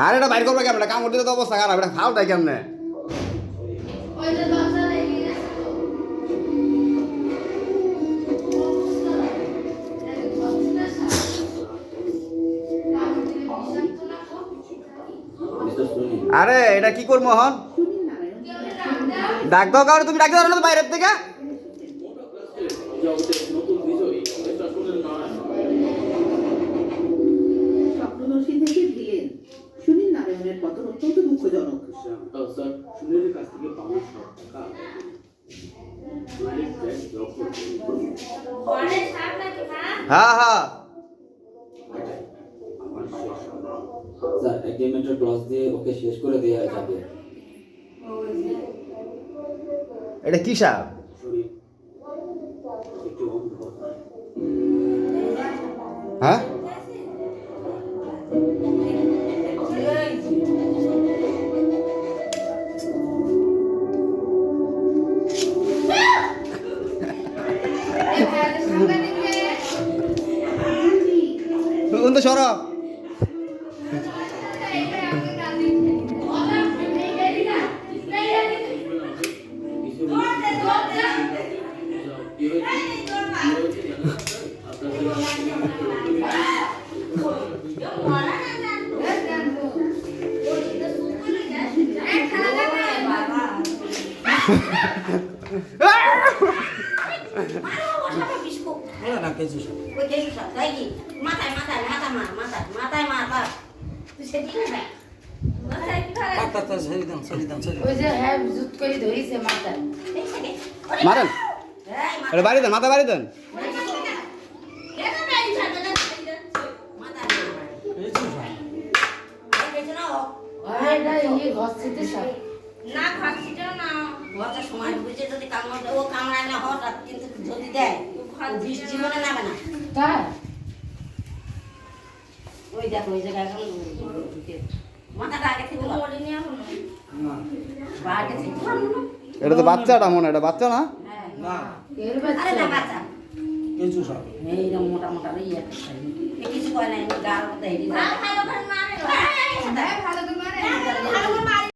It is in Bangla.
আর এটা বাইর করবে কেমন? কামড় দিলে তো অবস্থা খারাপ, এটা খাও তাই কেমনে? আরে এটা কি করবো হন? ডাক দাও কারণ তুমি ডাকতে পারো না বাইরের থেকে। স্বপ্নদর্শী থেকে দিলেন সুনীল নারায়ণের পতন অত্যন্ত দুঃখজনক। স্যার সুনীলের কাছ থেকে পাওয়া সব টাকা হ্যাঁ হ্যাঁ স্যার এগ্রিমেন্টের ক্লজ দিয়ে ওকে শেষ করে দেওয়া যাবে। এটা কি সাপ? হ্যাঁ তো সর মারেন, বাড়ি দেন, মাথা বাড়ি দেন। না খাচ্ছিটাও না ঘরটা সময় বুঝে যদি কামড় ও কামড়ায় না হঠাৎ কিন্তু যদি দেয় বিষ জীবনে নামে না তাই ওই দেখো ওই জায়গায় এখন মাথাটা আগে থেকে মরে নিয়ে আসুন বাড়িতে থেকে এটা তো বাচ্চাটা মনে, এটা বাচ্চা না? না আরে না বাচ্চা কিছু সব এইরকম মোটা মোটা ইয়ে কিছু কয় না গার মধ্যে হেরি যায় ভালো করে মারে ভালো করে মারে